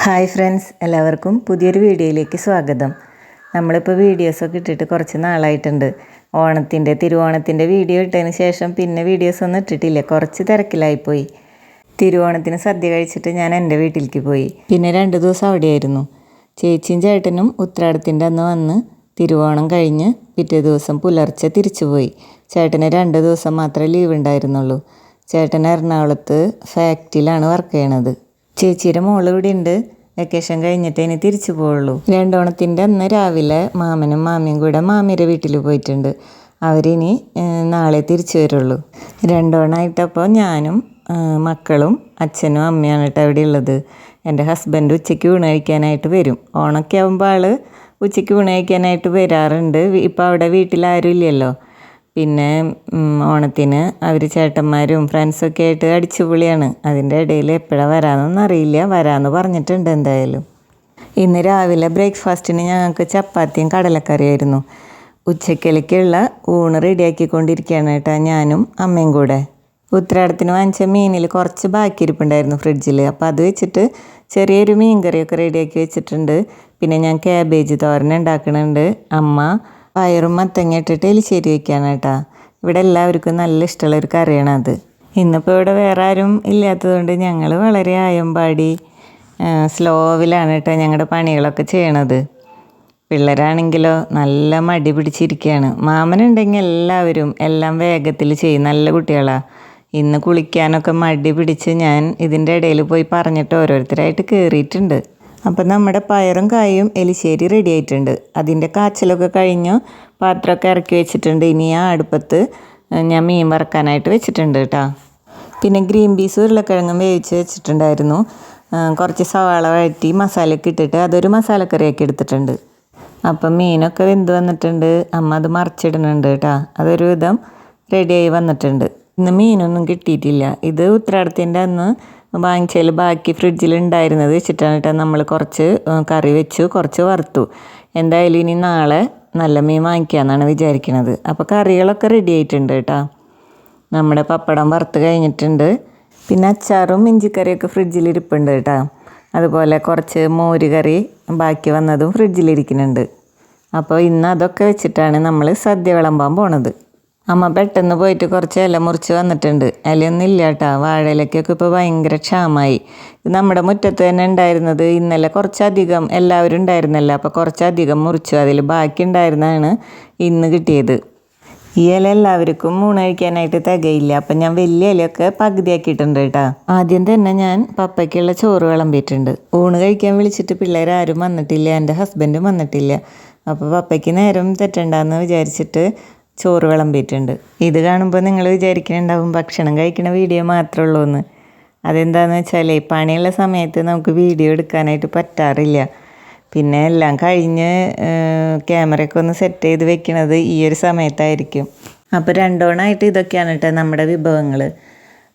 Hi friends, എല്ലാവർക്കും പുതിയൊരു വീഡിയോയിലേക്ക് സ്വാഗതം. നമ്മളിപ്പോൾ വീഡിയോസൊക്കെ ഇട്ടിട്ട് കുറച്ച് നാളായിട്ടുണ്ട്. തിരുവോണത്തിൻ്റെ വീഡിയോ ഇട്ടതിന് ശേഷം പിന്നെ വീഡിയോസൊന്നും ഇട്ടിട്ടില്ല. കുറച്ച് തിരക്കിലായിപ്പോയി. തിരുവോണത്തിന് സദ്യ കഴിച്ചിട്ട് ഞാൻ എൻ്റെ വീട്ടിലേക്ക് പോയി. പിന്നെ 2 ദിവസം അവിടെയായിരുന്നു. ചേച്ചിയും ചേട്ടനും ഉത്രാടത്തിൻ്റെ അന്ന് വന്ന് തിരുവോണം കഴിഞ്ഞ് പിറ്റേ ദിവസം പുലർച്ചെ തിരിച്ചു പോയി. ചേട്ടന് 2 ദിവസം മാത്രമേ ലീവ് ഉണ്ടായിരുന്നുള്ളൂ. ചേട്ടൻ എറണാകുളത്ത് ഫാക്ടറിയിലാണ് വർക്ക് ചെയ്യണത്. ചേച്ചിയുടെ മോൾ ഇവിടെ ഉണ്ട്. വെക്കേഷൻ കഴിഞ്ഞിട്ട് ഇനി തിരിച്ചു പോവുള്ളൂ. 2 ഓണത്തിൻ്റെ അന്ന് രാവിലെ മാമനും മാമിയും കൂടെ മാമിയുടെ വീട്ടിൽ പോയിട്ടുണ്ട്. അവരിനി നാളെ തിരിച്ചു വരുള്ളൂ. 2 ഓണമായിട്ടപ്പോൾ ഞാനും മക്കളും അച്ഛനും അമ്മയാണ് കേട്ടോ അവിടെ ഉള്ളത്. എൻ്റെ ഹസ്ബൻഡ് ഉച്ചയ്ക്ക് ഊണ് കഴിക്കാനായിട്ട് വരും. ഓണമൊക്കെ ആകുമ്പോൾ ആൾ ഉച്ചയ്ക്ക് ഊണ് കഴിക്കാനായിട്ട് വരാറുണ്ട്. ഇപ്പോൾ അവിടെ വീട്ടിലാരും ഇല്ലല്ലോ. പിന്നെ ഓണത്തിന് അവർ ചേട്ടന്മാരും ഫ്രണ്ട്സൊക്കെ ആയിട്ട് അടിച്ചുപൊളിയാണ്. അതിൻ്റെ ഇടയിൽ എപ്പോഴാണ് വരാമെന്നൊന്നും അറിയില്ല. വരാമെന്ന് പറഞ്ഞിട്ടുണ്ട് എന്തായാലും. ഇന്ന് രാവിലെ ബ്രേക്ക്ഫാസ്റ്റിന് ഞങ്ങൾക്ക് ചപ്പാത്തിയും കടലക്കറിയായിരുന്നു. ഉച്ചക്കലേക്കുള്ള ഊണ് റെഡിയാക്കിക്കൊണ്ടിരിക്കുകയാണ് കേട്ടോ ഞാനും അമ്മയും കൂടെ. ഉത്രാടത്തിന് വാങ്ങിച്ച മീനിൽ കുറച്ച് ബാക്കിയിരിപ്പുണ്ടായിരുന്നു ഫ്രിഡ്ജിൽ. അപ്പോൾ അത് വെച്ചിട്ട് ചെറിയൊരു മീൻ കറിയൊക്കെ റെഡിയാക്കി വെച്ചിട്ടുണ്ട്. പിന്നെ ഞാൻ ക്യാബേജ് തോരൻ ഉണ്ടാക്കുന്നുണ്ട്. അമ്മ പയറും മത്തങ്ങ ഇട്ടിട്ട് എലിശ്ശേരി വയ്ക്കുകയാണ് കേട്ടോ. ഇവിടെ എല്ലാവർക്കും നല്ല ഇഷ്ടമുള്ളൊരു കറിയാണ് അത്. ഇന്നിപ്പോൾ ഇവിടെ വേറെ ആരും ഇല്ലാത്തതുകൊണ്ട് ഞങ്ങൾ വളരെ ആയമ്പാടി സ്ലോവിലാണ് കേട്ടോ ഞങ്ങളുടെ പണികളൊക്കെ ചെയ്യണത്. പിള്ളേരാണെങ്കിലോ നല്ല മടി പിടിച്ചിരിക്കുകയാണ്. മാമനുണ്ടെങ്കിൽ എല്ലാം വേഗത്തിൽ ചെയ്യും. നല്ല കുട്ടികളാണ്. ഇന്ന് കുളിക്കാനൊക്കെ മടി പിടിച്ച് ഞാൻ ഇതിൻ്റെ ഇടയിൽ പോയി പറഞ്ഞിട്ട് ഓരോരുത്തരായിട്ട് കയറിയിട്ടുണ്ട്. അപ്പം നമ്മുടെ പയറും കായും എലിശ്ശേരി റെഡി ആയിട്ടുണ്ട്. അതിൻ്റെ കാച്ചലൊക്കെ കഴിഞ്ഞു. പാത്രമൊക്കെ ഇറക്കി വെച്ചിട്ടുണ്ട്. ഇനി ആ അടുപ്പത്ത് ഞാൻ മീൻ വറക്കാനായിട്ട് വെച്ചിട്ടുണ്ട് കേട്ടോ. പിന്നെ ഗ്രീൻ പീസ് ഉരുളക്കിഴങ്ങും വേവിച്ച് വെച്ചിട്ടുണ്ടായിരുന്നു. കുറച്ച് സവാള വഴറ്റി മസാലയൊക്കെ ഇട്ടിട്ട് അതൊരു മസാലക്കറിയാക്കി എടുത്തിട്ടുണ്ട്. അപ്പം മീനൊക്കെ വെന്ത് വന്നിട്ടുണ്ട്. അമ്മ അത് മറിച്ചിടുന്നുണ്ട് കേട്ടോ. അതൊരു വിധം റെഡിയായി വന്നിട്ടുണ്ട്. ഇന്ന് മീനൊന്നും കിട്ടിയിട്ടില്ല. ഇത് ഉത്രാടത്തിൻ്റെ അന്ന് വാങ്ങിച്ചതിൽ ബാക്കി ഫ്രിഡ്ജിൽ ഉണ്ടായിരുന്നത് വെച്ചിട്ടാണ് കേട്ടോ നമ്മൾ കുറച്ച് കറി വെച്ചു, കുറച്ച് വറുത്തു. എന്തായാലും ഇനി നാളെ നല്ല മീൻ വാങ്ങിക്കാമെന്നാണ് വിചാരിക്കുന്നത്. അപ്പോൾ കറികളൊക്കെ റെഡി ആയിട്ടുണ്ട് കേട്ടോ. നമ്മുടെ പപ്പടം വറുത്ത് കഴിഞ്ഞിട്ടുണ്ട്. പിന്നെ അച്ചാറും ഇഞ്ചിക്കറിയൊക്കെ ഫ്രിഡ്ജിലിരിപ്പുണ്ട് കേട്ടോ. അതുപോലെ കുറച്ച് മോര് കറി ബാക്കി വന്നതും ഫ്രിഡ്ജിലിരിക്കുന്നുണ്ട്. അപ്പോൾ ഇന്ന് അതൊക്കെ വെച്ചിട്ടാണ് നമ്മൾ സദ്യ വിളമ്പാൻ പോണത്. അമ്മ പെട്ടെന്ന് പോയിട്ട് കുറച്ച് ഇല മുറിച്ച് വന്നിട്ടുണ്ട്. ഇലയൊന്നും ഇല്ല കേട്ടോ. വാഴയിലക്കൊക്കെ ഇപ്പോൾ ഭയങ്കര ക്ഷാമമായി. ഇത് നമ്മുടെ മുറ്റത്ത് തന്നെ ഉണ്ടായിരുന്നത്. ഇന്നലെ കുറച്ചധികം എല്ലാവരും ഉണ്ടായിരുന്നല്ലോ. അപ്പോൾ കുറച്ചധികം മുറിച്ചു. അതിൽ ബാക്കി ഉണ്ടായിരുന്നതാണ് ഇന്ന് കിട്ടിയത്. ഈ ഇല എല്ലാവർക്കും ഊണ് കഴിക്കാനായിട്ട് തികയില്ല. അപ്പം ഞാൻ വലിയ ഇലയൊക്കെ പകുതിയാക്കിയിട്ടുണ്ട് കേട്ടോ. ആദ്യം തന്നെ ഞാൻ പപ്പയ്ക്കുള്ള ചോറ് വിളമ്പിയിട്ടുണ്ട്. ഊണ് കഴിക്കാൻ വിളിച്ചിട്ട് പിള്ളേരാരും വന്നിട്ടില്ല. എൻ്റെ ഹസ്ബൻഡും വന്നിട്ടില്ല. അപ്പോൾ പപ്പയ്ക്ക് നേരം തെറ്റണ്ടെന്ന് വിചാരിച്ചിട്ട് ചോറ് വിളമ്പിയിട്ടുണ്ട്. ഇത് കാണുമ്പോൾ നിങ്ങൾ വിചാരിക്കുന്നുണ്ടാവും ഭക്ഷണം കഴിക്കുന്ന വീഡിയോ മാത്രമേ ഉള്ളൂ എന്ന്. അതെന്താണെന്ന് വെച്ചാൽ പണിയുള്ള സമയത്ത് നമുക്ക് വീഡിയോ എടുക്കാനായിട്ട് പറ്റാറില്ല. പിന്നെ എല്ലാം കഴിഞ്ഞ് ക്യാമറയൊക്കെ ഒന്ന് സെറ്റ് ചെയ്ത് വെക്കുന്നത് ഈ ഒരു സമയത്തായിരിക്കും. അപ്പോൾ 2 ഓണമായിട്ട് ഇതൊക്കെയാണ് കേട്ടോ നമ്മുടെ വിഭവങ്ങൾ.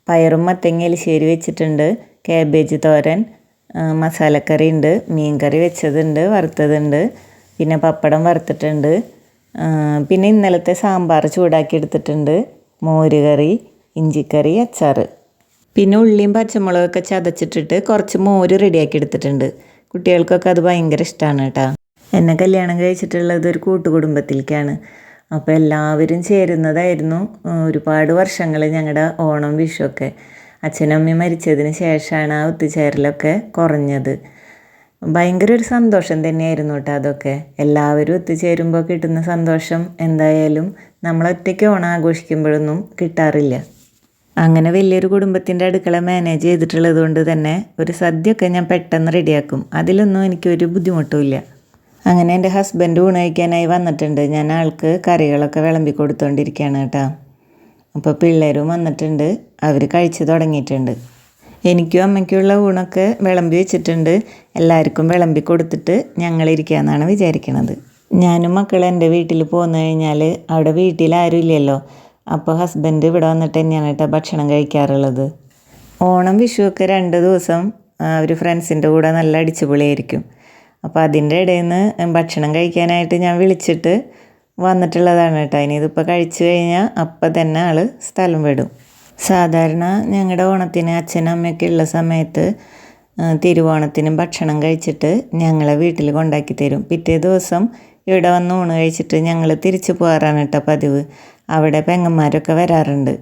പയറും മത്തങ്ങ എലിശ്ശേരി വെച്ചിട്ടുണ്ട്. ക്യാബേജ് തോരൻ, മസാലക്കറി ഉണ്ട്, മീൻ കറി വെച്ചതുണ്ട്, വറുത്തതുണ്ട്, പിന്നെ പപ്പടം വറുത്തിട്ടുണ്ട്. പിന്നെ ഇന്നലത്തെ സാമ്പാർ ചൂടാക്കി എടുത്തിട്ടുണ്ട്. മോര് കറി, ഇഞ്ചിക്കറി, അച്ചാർ. പിന്നെ ഉള്ളിയും പച്ചമുളകൊക്കെ ചതച്ചിട്ടിട്ട് കുറച്ച് മോര് റെഡിയാക്കി എടുത്തിട്ടുണ്ട്. കുട്ടികൾക്കൊക്കെ അത് ഭയങ്കര ഇഷ്ടമാണ് കേട്ടോ. എന്നെ കല്യാണം കഴിച്ചിട്ടുള്ളത് ഒരു കൂട്ടുകുടുംബത്തിലേക്കാണ്. അപ്പോൾ എല്ലാവരും ചേരുന്നതായിരുന്നു. ഒരുപാട് വർഷങ്ങൾ ഞങ്ങളുടെ ഓണം വിഷുവൊക്കെ. അച്ഛനും അമ്മയും മരിച്ചതിന് ശേഷമാണ് ആ ഒത്തുചേരലൊക്കെ കുറഞ്ഞത്. ഭയങ്കര ഒരു സന്തോഷം തന്നെയായിരുന്നു കേട്ടോ അതൊക്കെ. എല്ലാവരും ഒത്തുചേരുമ്പോൾ കിട്ടുന്ന സന്തോഷം എന്തായാലും നമ്മൾ ഒറ്റയ്ക്ക് ഓണം ആഘോഷിക്കുമ്പോഴൊന്നും കിട്ടാറില്ല. അങ്ങനെ വലിയൊരു കുടുംബത്തിൻ്റെ അടുക്കള മാനേജ് ചെയ്തിട്ടുള്ളത് കൊണ്ട് തന്നെ ഒരു സദ്യയൊക്കെ ഞാൻ പെട്ടെന്ന് റെഡിയാക്കും. അതിലൊന്നും എനിക്കൊരു ബുദ്ധിമുട്ടുമില്ല. അങ്ങനെ എൻ്റെ ഹസ്ബൻഡ് ഊണ് കഴിക്കാനായി വന്നിട്ടുണ്ട്. ഞാൻ ആൾക്ക് കറികളൊക്കെ വിളമ്പി കൊടുത്തുകൊണ്ടിരിക്കുകയാണ് കേട്ടോ. അപ്പോൾ പിള്ളേരും വന്നിട്ടുണ്ട്. അവർ കഴിച്ച് തുടങ്ങിയിട്ടുണ്ട്. എനിക്കും അമ്മയ്ക്കുള്ള ഊണൊക്കെ വിളമ്പി വെച്ചിട്ടുണ്ട്. എല്ലാവർക്കും വിളമ്പി കൊടുത്തിട്ട് ഞങ്ങളിരിക്കാമെന്നാണ് വിചാരിക്കണത്. ഞാനും മക്കൾ എൻ്റെ വീട്ടിൽ പോന്നു കഴിഞ്ഞാൽ അവിടെ വീട്ടിലാരും ഇല്ലല്ലോ. അപ്പോൾ ഹസ്ബൻഡ് ഇവിടെ വന്നിട്ട് തന്നെയാണ് കേട്ടോ ഭക്ഷണം കഴിക്കാറുള്ളത്. ഓണം വിഷുവൊക്കെ 2 ദിവസം ഒരു ഫ്രണ്ട്സിൻ്റെ കൂടെ നല്ല അടിച്ചുപൊളിയായിരിക്കും. അപ്പോൾ അതിൻ്റെ ഇടയിൽ നിന്ന് ഭക്ഷണം കഴിക്കാനായിട്ട് ഞാൻ വിളിച്ചിട്ട് വന്നിട്ടുള്ളതാണ് കേട്ടോ. ഇനി ഇതിപ്പോൾ കഴിച്ചു കഴിഞ്ഞാൽ അപ്പം തന്നെ ആൾ സ്ഥലം വിടും. സാധാരണ ഞങ്ങളുടെ ഓണത്തിന് അച്ഛനും അമ്മയൊക്കെ ഉള്ള സമയത്ത് തിരുവോണത്തിനും ഭക്ഷണം കഴിച്ചിട്ട് ഞങ്ങളെ വീട്ടിൽ കൊണ്ടാക്കി തരും. പിറ്റേ ദിവസം ഇവിടെ വന്ന് ഊണ് കഴിച്ചിട്ട് ഞങ്ങൾ തിരിച്ചു പോകാറാണ് കേട്ടോ പതിവ്. അവിടെ പെങ്ങന്മാരൊക്കെ വരാറുണ്ട്.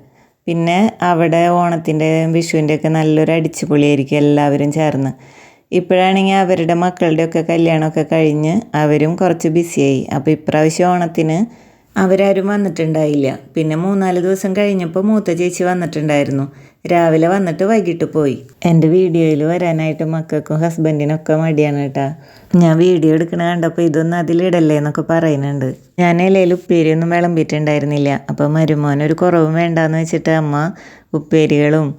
പിന്നെ അവിടെ ഓണത്തിൻ്റെയും വിഷുവിൻ്റെയൊക്കെ നല്ലൊരു അടിച്ചുപൊളിയായിരിക്കും എല്ലാവരും ചേർന്ന്. ഇപ്പോഴാണെങ്കിൽ അവരുടെ മക്കളുടെയൊക്കെ കല്യാണമൊക്കെ കഴിഞ്ഞ് അവരും കുറച്ച് ബിസിയായി. അപ്പോൾ ഇപ്രാവശ്യം ഓണത്തിന് അവരാരും വന്നിട്ടുണ്ടായില്ല. പിന്നെ 3-4 ദിവസം കഴിഞ്ഞപ്പോൾ മൂത്ത ചേച്ചി വന്നിട്ടുണ്ടായിരുന്നു. രാവിലെ വന്നിട്ട് വൈകിട്ട് പോയി. എൻ്റെ വീഡിയോയിൽ വരാനായിട്ട് മക്കൾക്കും ഹസ്ബൻഡിനൊക്കെ മടിയാണ് കേട്ടോ. ഞാൻ വീഡിയോ എടുക്കണ കണ്ടപ്പോൾ ഇതൊന്നും അതിലിടല്ലേ എന്നൊക്കെ പറയുന്നുണ്ട്. ഞാൻ ഇലയിൽ ഉപ്പേരിയൊന്നും വിളമ്പിയിട്ടുണ്ടായിരുന്നില്ല. അപ്പോൾ മരുമോനൊരു കുറവും വേണ്ടാന്ന് വെച്ചിട്ട് അമ്മ ഉപ്പേരികളും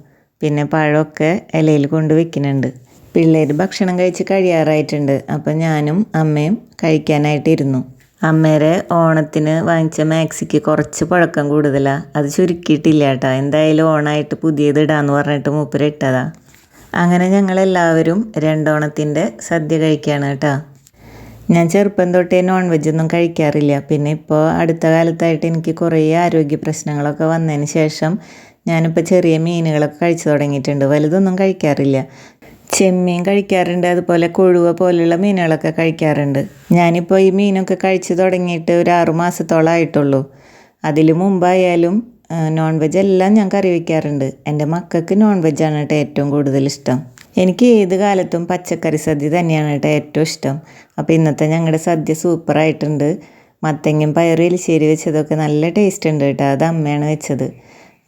പിന്നെ പഴമൊക്കെ ഇലയിൽ കൊണ്ട് വെക്കുന്നുണ്ട്. പിള്ളേർ ഭക്ഷണം കഴിച്ച് കഴിയാറായിട്ടുണ്ട്. അപ്പം ഞാനും അമ്മയും കഴിക്കാനായിട്ടിരുന്നു. അമ്മേരെ ഓണത്തിന് വാങ്ങിച്ച മാക്സിക്ക് കുറച്ച് പഴക്കം കൂടുതലാണ്. അത് ചുരുക്കിയിട്ടില്ല കേട്ടോ. എന്തായാലും ഓണമായിട്ട് പുതിയത് ഇടാന്ന് പറഞ്ഞിട്ട് മൂപ്പര് ഇട്ടതാ. അങ്ങനെ ഞങ്ങളെല്ലാവരും 2 ഓണത്തിൻ്റെ സദ്യ കഴിക്കുകയാണ് കേട്ടോ. ഞാൻ ചെറുപ്പം തൊട്ടേ നോൺ വെജൊന്നും കഴിക്കാറില്ല. പിന്നെ ഇപ്പോൾ അടുത്ത കാലത്തായിട്ട് എനിക്ക് കുറേ ആരോഗ്യ പ്രശ്നങ്ങളൊക്കെ വന്നതിന് ശേഷം ഞാനിപ്പോൾ ചെറിയ മീനുകളൊക്കെ കഴിച്ചു തുടങ്ങിയിട്ടുണ്ട്. വലുതൊന്നും കഴിക്കാറില്ല. ചെമ്മീൻ കഴിക്കാറുണ്ട്, അതുപോലെ കൊഴുവ പോലുള്ള മീനുകളൊക്കെ കഴിക്കാറുണ്ട്. ഞാനിപ്പോൾ ഈ മീനൊക്കെ കഴിച്ച് തുടങ്ങിയിട്ട് ഒരു 6 മാസത്തോളമായിട്ടുള്ളൂ. അതിൽ മുമ്പായാലും നോൺ വെജ് എല്ലാം ഞാൻ കറി വയ്ക്കാറുണ്ട്. എൻ്റെ മക്കൾക്ക് നോൺ വെജാണ് കേട്ടോ ഏറ്റവും കൂടുതൽ ഇഷ്ടം. എനിക്ക് ഏത് കാലത്തും പച്ചക്കറി സദ്യ തന്നെയാണ് കേട്ടോ ഏറ്റവും ഇഷ്ടം. അപ്പോൾ ഇന്നത്തെ ഞങ്ങളുടെ സദ്യ സൂപ്പറായിട്ടുണ്ട്. മത്തങ്ങയും പയറും എലിശ്ശേരി വെച്ചതൊക്കെ നല്ല ടേസ്റ്റ് ഉണ്ട് കേട്ടോ. അത് അമ്മയാണ് വെച്ചത്.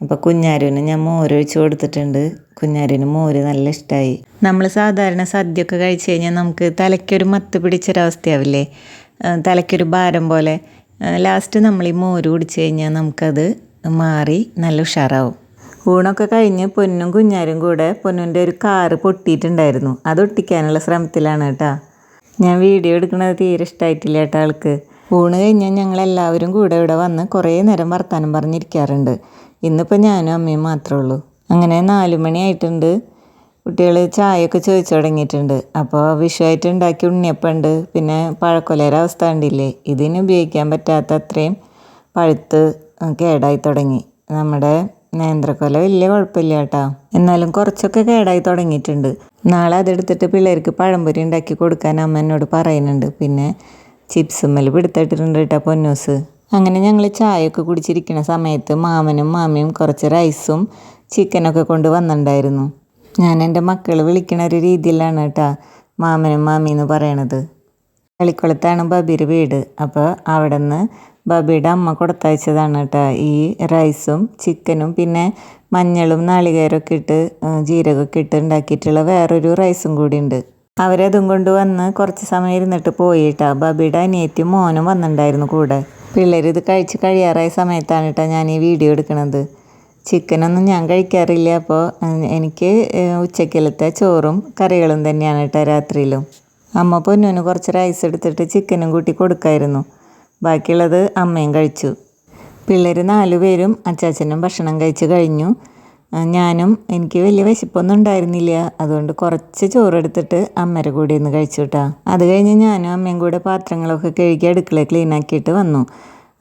അപ്പോൾ കുഞ്ഞാരുവിന് ഞാൻ മോരൊഴിച്ച് കൊടുത്തിട്ടുണ്ട്. കുഞ്ഞാരുവിന് മോര് നല്ല ഇഷ്ടമായി. നമ്മൾ സാധാരണ സദ്യയൊക്കെ കഴിച്ച് കഴിഞ്ഞാൽ നമുക്ക് തലയ്ക്കൊരു മത്ത് പിടിച്ചൊരവസ്ഥയാവില്ലേ, തലയ്ക്കൊരു ഭാരം പോലെ. ലാസ്റ്റ് നമ്മൾ ഈ മോര് കുടിച്ച് കഴിഞ്ഞാൽ നമുക്കത് മാറി നല്ല ഉഷാറാവും. ഊണൊക്കെ കഴിഞ്ഞ് പൊന്നും കുഞ്ഞാരും കൂടെ പൊന്നിൻ്റെ ഒരു കാറ് പൊട്ടിയിട്ടുണ്ടായിരുന്നു. അത് ഒട്ടിക്കാനുള്ള ശ്രമത്തിലാണ് കേട്ടോ. ഞാൻ വീഡിയോ എടുക്കുന്നത് തീരെ ഇഷ്ടമായിട്ടില്ല കേട്ടോ ആൾക്ക്. ഊണ് കഴിഞ്ഞാൽ ഞങ്ങളെല്ലാവരും കൂടെ ഇവിടെ വന്ന് കുറേ നേരം വർത്താനം പറഞ്ഞിരിക്കാറുണ്ട്. ഇന്നിപ്പോൾ ഞാനും അമ്മയും മാത്രമേ ഉള്ളൂ. അങ്ങനെ 4 മണിയായിട്ടുണ്ട്. കുട്ടികൾ ചായയൊക്കെ ചോദിച്ചു തുടങ്ങിയിട്ടുണ്ട്. അപ്പോൾ വിഷുവായിട്ട് ഉണ്ടാക്കി ഉണ്ണിയപ്പമുണ്ട്. പിന്നെ പഴക്കൊലയുടെ അവസ്ഥ കണ്ടില്ലേ, ഇതിന് ഉപയോഗിക്കാൻ പറ്റാത്ത അത്രയും പഴുത്ത് കേടായി തുടങ്ങി. നമ്മുടെ നേന്ത്രക്കൊല വലിയ കുഴപ്പമില്ല കേട്ടോ, എന്നാലും കുറച്ചൊക്കെ കേടായി തുടങ്ങിയിട്ടുണ്ട്. നാളെ അതെടുത്തിട്ട് പിള്ളേർക്ക് പഴംപൊരി ഉണ്ടാക്കി കൊടുക്കാൻ അമ്മ എന്നോട് പറയുന്നുണ്ട്. പിന്നെ ചിപ്സുമ്മൽ പിടുത്തിട്ടിട്ടുണ്ട് കേട്ടോ പൊന്നൂസ്. അങ്ങനെ ഞങ്ങൾ ചായയൊക്കെ കുടിച്ചിരിക്കുന്ന സമയത്ത് മാമനും മാമിയും കുറച്ച് റൈസും ചിക്കനൊക്കെ കൊണ്ട് വന്നിട്ടുണ്ടായിരുന്നു. ഞാൻ എൻ്റെ മക്കൾ വിളിക്കണ ഒരു രീതിയിലാണ് കേട്ടോ മാമനും മാമി എന്ന് പറയണത്. കളിക്കുളത്താണ് ബബിയുടെ വീട്. അപ്പോൾ അവിടെ നിന്ന് ബബിയുടെ അമ്മ കൊടുത്തയച്ചതാണ് കേട്ടോ ഈ റൈസും ചിക്കനും പിന്നെ മഞ്ഞളും നാളികേരമൊക്കെ ഇട്ട് ജീരകമൊക്കെ ഇട്ട് ഉണ്ടാക്കിയിട്ടുള്ള വേറൊരു റൈസും കൂടി ഉണ്ട്. അവരതും കൊണ്ട് വന്ന് കുറച്ച് സമയം ഇരുന്നിട്ട് പോയിട്ടാ. ബബിയുടെ അനിയത്തിയും മോനും വന്നിട്ടുണ്ടായിരുന്നു കൂടെ. പിള്ളേർ ഇത് കഴിച്ച് കഴിയാറായ സമയത്താണ് കേട്ടോ ഞാൻ ഈ വീഡിയോ എടുക്കുന്നത്. ചിക്കനൊന്നും ഞാൻ കഴിക്കാറില്ല. അപ്പോൾ എനിക്ക് ഉച്ചക്കലത്തെ ചോറും കറികളും തന്നെയാണ് കേട്ടോ രാത്രിയിലും. അമ്മ പൊന്നൂന് കുറച്ച് റൈസ് എടുത്തിട്ട് ചിക്കനും കൂട്ടി കൊടുക്കായിരുന്നു. ബാക്കിയുള്ളത് അമ്മയും കഴിച്ചു. പിള്ളേർ 4 പേരും അച്ചാച്ചനും ഭക്ഷണം കഴിച്ച് കഴിഞ്ഞു. ഞാനും എനിക്ക് വലിയ വിശപ്പൊന്നും ഉണ്ടായിരുന്നില്ല. അതുകൊണ്ട് കുറച്ച് ചോറെടുത്തിട്ട് അമ്മയുടെ കൂടെ ഒന്ന് കഴിച്ചു കേട്ടോ. അത് കഴിഞ്ഞ് ഞാനും അമ്മയും കൂടെ പാത്രങ്ങളൊക്കെ കഴുകി അടുക്കള ക്ലീൻ ആക്കിയിട്ട് വന്നു.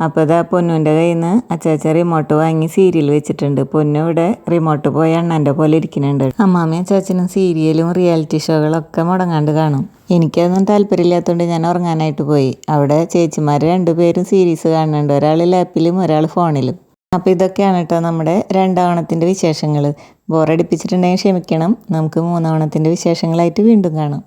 അപ്പോൾ ഇതാ പൊന്നൂൻ്റെ കയ്യിൽ നിന്ന് അച്ചാച്ച റിമോട്ട് വാങ്ങി സീരിയൽ വെച്ചിട്ടുണ്ട്. പൊന്നു ഇവിടെ റിമോട്ട് പോയ അണ്ണൻ്റെ പോലെ ഇരിക്കുന്നുണ്ട്. അമ്മാമ്മയും അച്ചാച്ചനും സീരിയലും റിയാലിറ്റി ഷോകളൊക്കെ മുടങ്ങാണ്ട് കാണും. എനിക്കതൊന്നും താല്പര്യമില്ലാത്തതുകൊണ്ട് ഞാൻ ഉറങ്ങാനായിട്ട് പോയി. അവിടെ ചേച്ചിമാർ 2 പേരും സീരീസ് കാണുന്നുണ്ട്. ഒരാൾ ലാപ്പിലും ഒരാൾ ഫോണിലും. അപ്പോൾ ഇതൊക്കെയാണ് കേട്ടോ നമ്മുടെ 2 ഓണത്തിൻ്റെ വിശേഷങ്ങൾ. ബോറടിപ്പിച്ചിട്ടുണ്ടെങ്കിൽ ക്ഷമിക്കണം. നമുക്ക് 3 ഓണത്തിൻ്റെ വിശേഷങ്ങളായിട്ട് വീണ്ടും കാണാം.